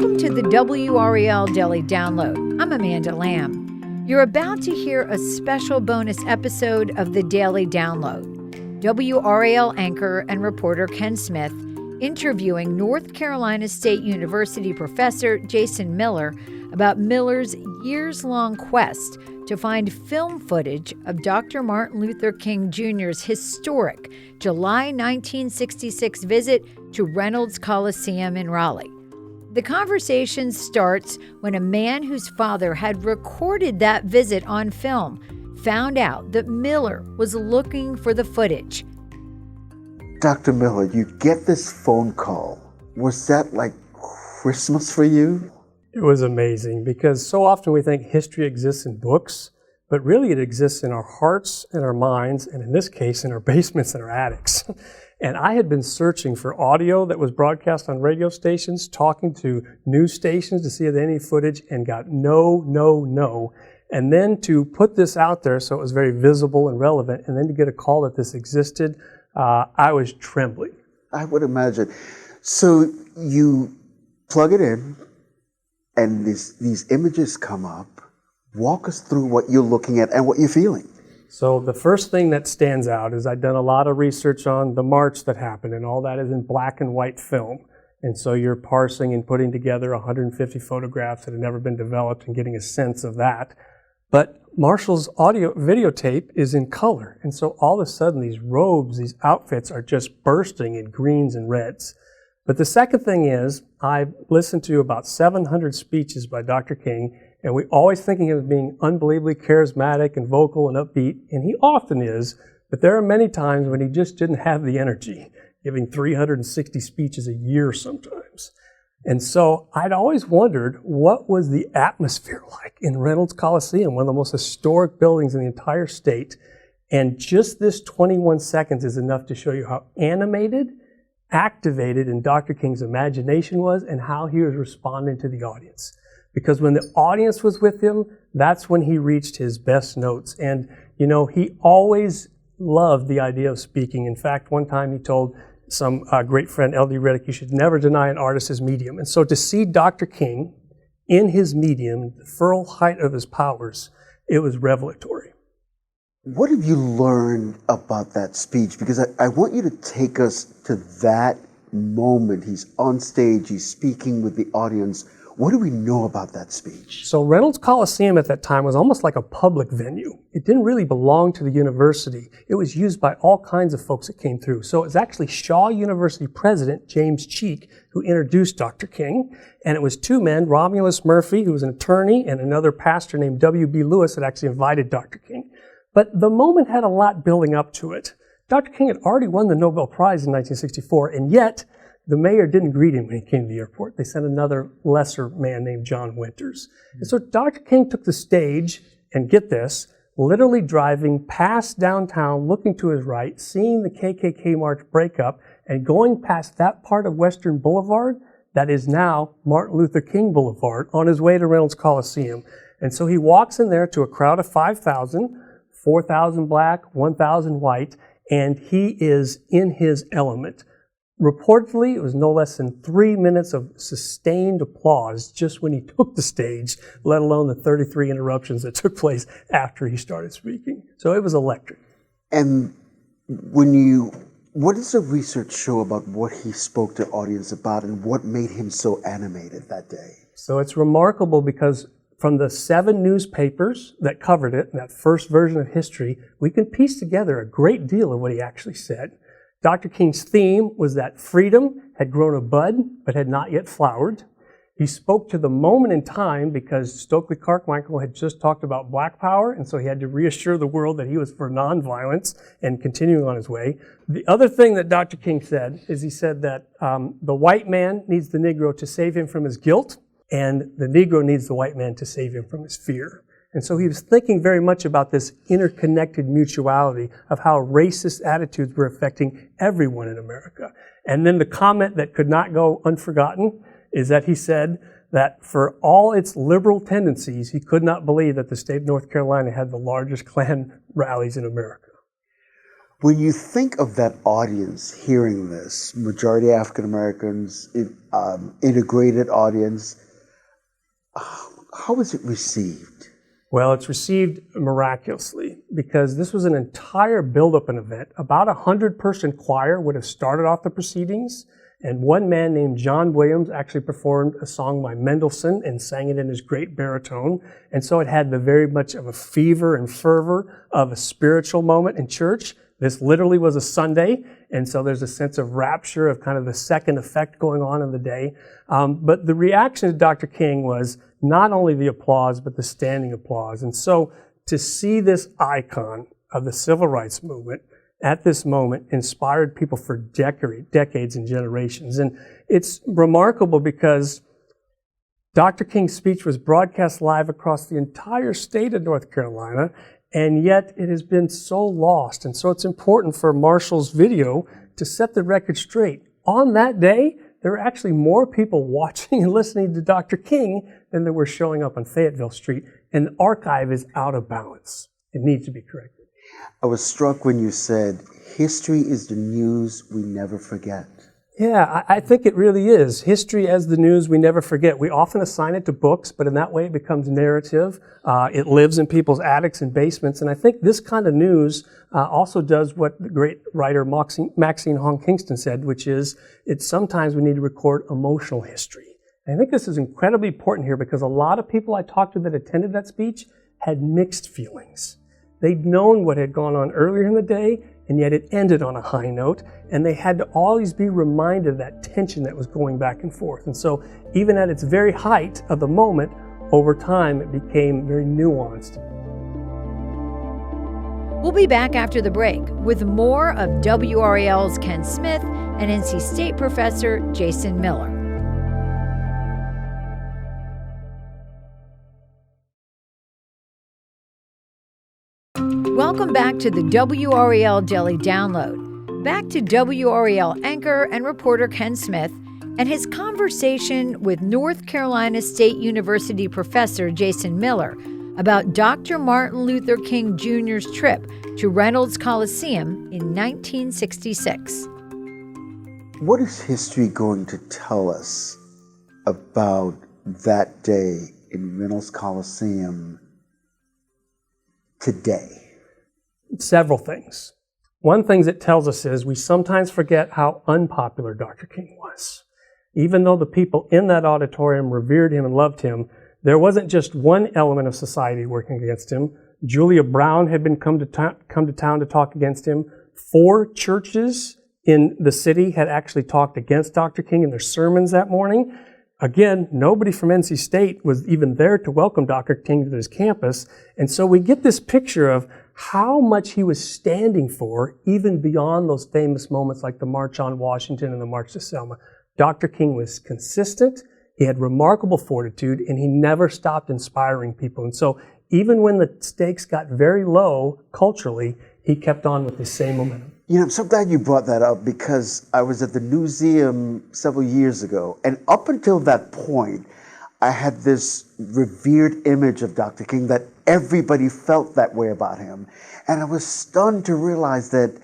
Welcome to the WRAL Daily Download. I'm Amanda Lamb. You're about to hear a special bonus episode of the Daily Download. WRAL anchor and reporter Ken Smith interviewing North Carolina State University professor Jason Miller about Miller's years-long quest to find film footage of Dr. Martin Luther King Jr.'s historic July 1966 visit to Reynolds Coliseum in Raleigh. The conversation starts when a man whose father had recorded that visit on film found out that Miller was looking for the footage. Dr. Miller, you get this phone call. Was that like Christmas for you? It was amazing because so often we think history exists in books, but really it exists in our hearts and our minds, and in this case, in our basements and our attics. And I had been searching for audio that was broadcast on radio stations, talking to news stations to see if they had any footage, and got no. And then to put this out there so it was very visible and relevant, and then to get a call that this existed, I was trembling. I would imagine. So you plug it in, and these images come up. Walk us through what you're looking at and what you're feeling. So the first thing that stands out is I've done a lot of research on the march that happened, and all that is in black and white film. And so you're parsing and putting together 150 photographs that have never been developed and getting a sense of that. But Marshall's audio videotape is in color. And so all of a sudden these robes, these outfits are just bursting in greens and reds. But the second thing is I've listened to about 700 speeches by Dr. King, and we always think of him as being unbelievably charismatic and vocal and upbeat, and he often is, but there are many times when he just didn't have the energy, giving 360 speeches a year sometimes. And so I'd always wondered, what was the atmosphere like in Reynolds Coliseum, one of the most historic buildings in the entire state? And just this 21 seconds is enough to show you how animated, activated in Dr. King's imagination was and how he was responding to the audience. Because when the audience was with him, that's when he reached his best notes. And, you know, he always loved the idea of speaking. In fact, one time he told some great friend, L.D. Reddick, you should never deny an artist his medium. And so to see Dr. King in his medium, the full height of his powers, it was revelatory. What have you learned about that speech? Because I want you to take us to that moment. He's on stage, he's speaking with the audience. What do we know about that speech? So Reynolds Coliseum at that time was almost like a public venue. It didn't really belong to the university. It was used by all kinds of folks that came through. So it was actually Shaw University president James Cheek who introduced Dr. King. And it was two men, Romulus Murphy, who was an attorney, and another pastor named W.B. Lewis that actually invited Dr. King. But the moment had a lot building up to it. Dr. King had already won the Nobel Prize in 1964, and yet the mayor didn't greet him when he came to the airport. They sent another lesser man named John Winters. And so Dr. King took the stage, and get this, literally driving past downtown, looking to his right, seeing the KKK march break up, and going past that part of Western Boulevard that is now Martin Luther King Boulevard on his way to Reynolds Coliseum. And so he walks in there to a crowd of 5,000, 4,000 black, 1,000 white, and he is in his element. Reportedly, it was no less than 3 minutes of sustained applause just when he took the stage, let alone the 33 interruptions that took place after he started speaking. So it was electric. And what does the research show about what he spoke to the audience about and what made him so animated that day? So it's remarkable because from the 7 newspapers that covered it, that first version of history, we can piece together a great deal of what he actually said. Dr. King's theme was that freedom had grown a bud but had not yet flowered. He spoke to the moment in time because Stokely Carmichael had just talked about black power, and so he had to reassure the world that he was for nonviolence and continuing on his way. The other thing that Dr. King said is he said that the white man needs the Negro to save him from his guilt, and the Negro needs the white man to save him from his fear. And so he was thinking very much about this interconnected mutuality of how racist attitudes were affecting everyone in America. And then the comment that could not go unforgotten is that he said that for all its liberal tendencies, he could not believe that the state of North Carolina had the largest Klan rallies in America. When you think of that audience hearing this, majority African Americans, integrated audience, how was it received? Well, it's received miraculously because this was an entire build-up and event. About 100-person choir would have started off the proceedings, and one man named John Williams actually performed a song by Mendelssohn and sang it in his great baritone. And so it had the very much of a fever and fervor of a spiritual moment in church. This literally was a Sunday, and so there's a sense of rapture of kind of the second effect going on in the day. But the reaction to Dr. King was not only the applause, but the standing applause. And so to see this icon of the civil rights movement at this moment inspired people for decades and generations. And it's remarkable because Dr. King's speech was broadcast live across the entire state of North Carolina, and yet it has been so lost. And so it's important for Marshall's video to set the record straight. On that day, there were actually more people watching and listening to Dr. King than there were showing up on Fayetteville Street. And the archive is out of balance. It needs to be corrected. I was struck when you said, history is the news we never forget. Yeah, I think it really is. History as the news we never forget. We often assign it to books, but in that way it becomes narrative. It lives in people's attics and basements. And I think this kind of news also does what the great writer Maxine Hong Kingston said, which is sometimes we need to record emotional history. And I think this is incredibly important here because a lot of people I talked to that attended that speech had mixed feelings. They'd known what had gone on earlier in the day, and yet it ended on a high note, and they had to always be reminded of that tension that was going back and forth. And so even at its very height of the moment, over time it became very nuanced. We'll be back after the break with more of WRAL's Ken Smith and NC State professor Jason Miller. Welcome back to the WRAL Daily Download. Back to WRAL anchor and reporter Ken Smith and his conversation with North Carolina State University professor Jason Miller about Dr. Martin Luther King Jr.'s trip to Reynolds Coliseum in 1966. What is history going to tell us about that day in Reynolds Coliseum today? Several things. One thing that tells us is we sometimes forget how unpopular Dr. King was. Even though the people in that auditorium revered him and loved him, there wasn't just one element of society working against him. Julia Brown had been come to town to talk against him. 4 churches in the city had actually talked against Dr. King in their sermons that morning. Again, nobody from NC State was even there to welcome Dr. King to his campus. And so we get this picture of how much he was standing for, even beyond those famous moments like the March on Washington and the March to Selma. Dr. King was consistent, he had remarkable fortitude, and he never stopped inspiring people. And so even when the stakes got very low culturally, he kept on with the same momentum. You know, I'm so glad you brought that up because I was at the museum several years ago, and up until that point, I had this revered image of Dr. King that everybody felt that way about him. And I was stunned to realize that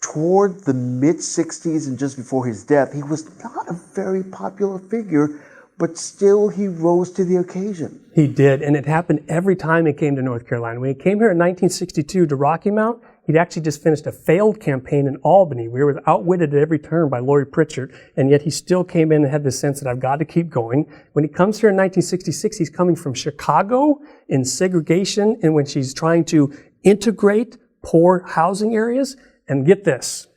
toward the mid-60s and just before his death, he was not a very popular figure, but still he rose to the occasion. He did, and it happened every time he came to North Carolina. When he came here in 1962 to Rocky Mount, he'd actually just finished a failed campaign in Albany. We were outwitted at every turn by Lori Pritchard, and yet he still came in and had this sense that I've got to keep going. When he comes here in 1966, he's coming from Chicago in segregation, and when she's trying to integrate poor housing areas. And get this,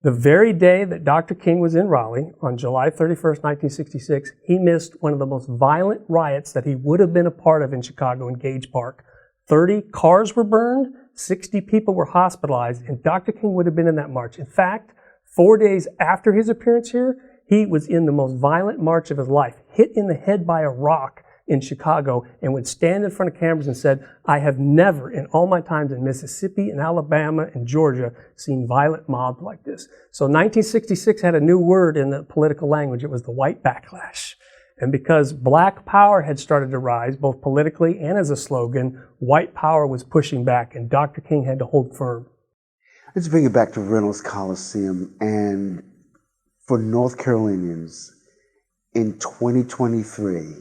the very day that Dr. King was in Raleigh, on July 31st, 1966, he missed one of the most violent riots that he would have been a part of in Chicago in Gage Park. 30 cars were burned, 60 people were hospitalized, and Dr. King would have been in that march. In fact, 4 days after his appearance here, he was in the most violent march of his life, hit in the head by a rock in Chicago, and would stand in front of cameras and said, I have never in all my times in Mississippi and Alabama and Georgia seen violent mobs like this. So 1966 had a new word in the political language. It was the white backlash. And because black power had started to rise, both politically and as a slogan, white power was pushing back, and Dr. King had to hold firm. Let's bring it back to Reynolds Coliseum, and for North Carolinians in 2023,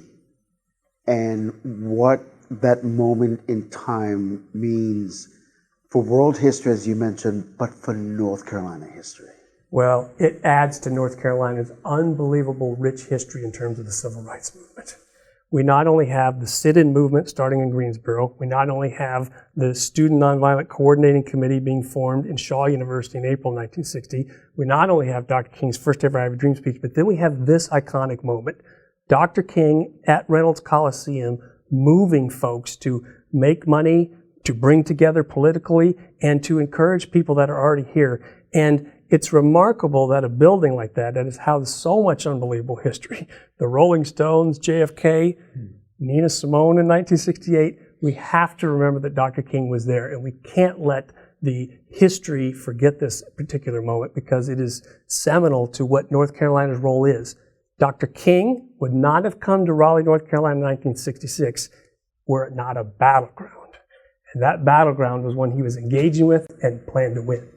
and what that moment in time means for world history, as you mentioned, but for North Carolina history. Well, it adds to North Carolina's unbelievable rich history in terms of the civil rights movement. We not only have the sit-in movement starting in Greensboro, we not only have the Student Nonviolent Coordinating Committee being formed in Shaw University in April 1960, we not only have Dr. King's first ever I Have a Dream speech, but then we have this iconic moment. Dr. King at Reynolds Coliseum moving folks to make money, to bring together politically, and to encourage people that are already here. And it's remarkable that a building like that has housed so much unbelievable history. The Rolling Stones, JFK, Nina Simone in 1968. We have to remember that Dr. King was there, and we can't let the history forget this particular moment because it is seminal to what North Carolina's role is. Dr. King would not have come to Raleigh, North Carolina in 1966 were it not a battleground. And that battleground was one he was engaging with and planned to win.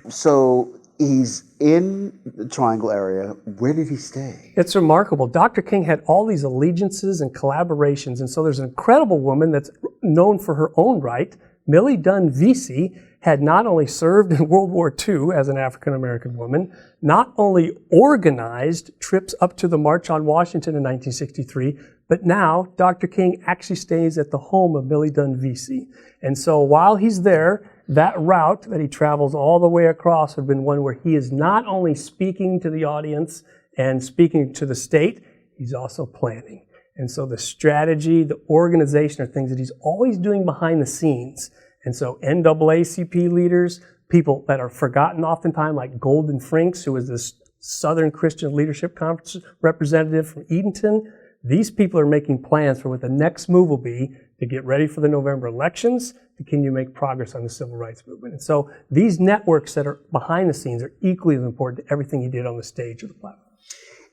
So he's in the Triangle area. Where did he stay? It's remarkable. Dr. King had all these allegiances and collaborations. And so there's an incredible woman that's known for her own right. Millie Dunn Vesey had not only served in World War II as an African-American woman, not only organized trips up to the March on Washington in 1963, but now Dr. King actually stays at the home of Millie Dunn Vesey. And so while he's there, that route that he travels all the way across had been one where he is not only speaking to the audience and speaking to the state, he's also planning. And so the strategy, the organization are things that he's always doing behind the scenes. And so NAACP leaders, people that are forgotten oftentimes, like Golden Franks, who was this Southern Christian Leadership Conference representative from Edenton, these people are making plans for what the next move will be to get ready for the November elections, to continue to make progress on the civil rights movement. And so these networks that are behind the scenes are equally as important to everything he did on the stage or the platform.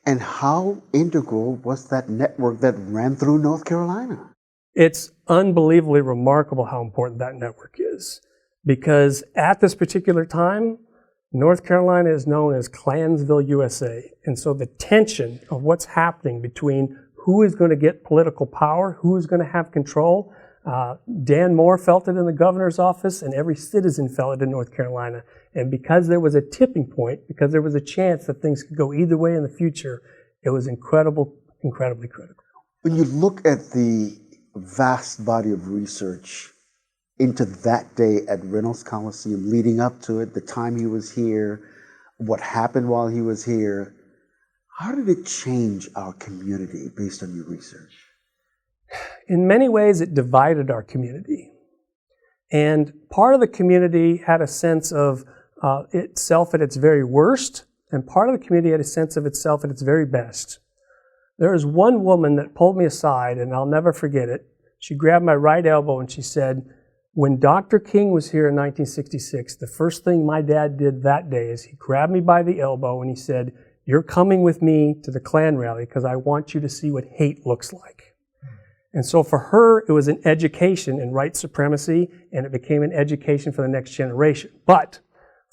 And how integral was that network that ran through North Carolina? It's unbelievably remarkable how important that network is. Because at this particular time, North Carolina is known as Klansville, USA. And so the tension of what's happening between who is going to get political power, who is going to have control. Dan Moore felt it in the governor's office, and every citizen felt it in North Carolina. And because there was a tipping point, because there was a chance that things could go either way in the future, it was incredibly critical. When you look at the vast body of research into that day at Reynolds Coliseum, leading up to it, the time he was here, what happened while he was here, how did it change our community based on your research? In many ways, it divided our community. And part of the community had a sense of itself at its very worst, and part of the community had a sense of itself at its very best. There was one woman that pulled me aside, and I'll never forget it. She grabbed my right elbow and she said, when Dr. King was here in 1966, the first thing my dad did that day is he grabbed me by the elbow and he said, you're coming with me to the Klan rally because I want you to see what hate looks like. And so for her, it was an education in white supremacy, and it became an education for the next generation. But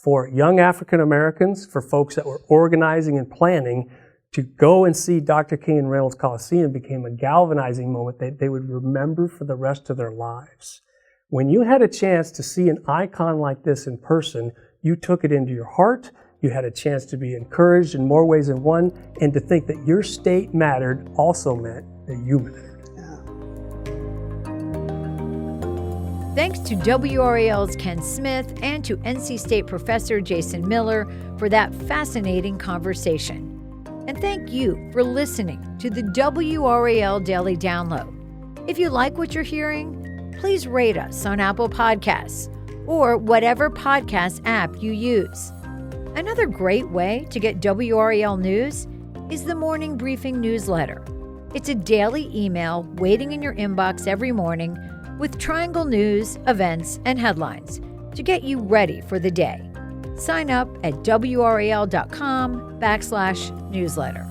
for young African Americans, for folks that were organizing and planning, to go and see Dr. King in Reynolds Coliseum became a galvanizing moment that they would remember for the rest of their lives. When you had a chance to see an icon like this in person, you took it into your heart. You had a chance to be encouraged in more ways than one, and to think that your state mattered also meant that you mattered. Thanks to WRAL's Ken Smith and to NC State professor Jason Miller for that fascinating conversation. And thank you for listening to the WRAL Daily Download. If you like what you're hearing, please rate us on Apple Podcasts or whatever podcast app you use. Another great way to get WRAL news is the Morning Briefing newsletter. It's a daily email waiting in your inbox every morning with Triangle news, events, and headlines to get you ready for the day. Sign up at WRAL.com/newsletter.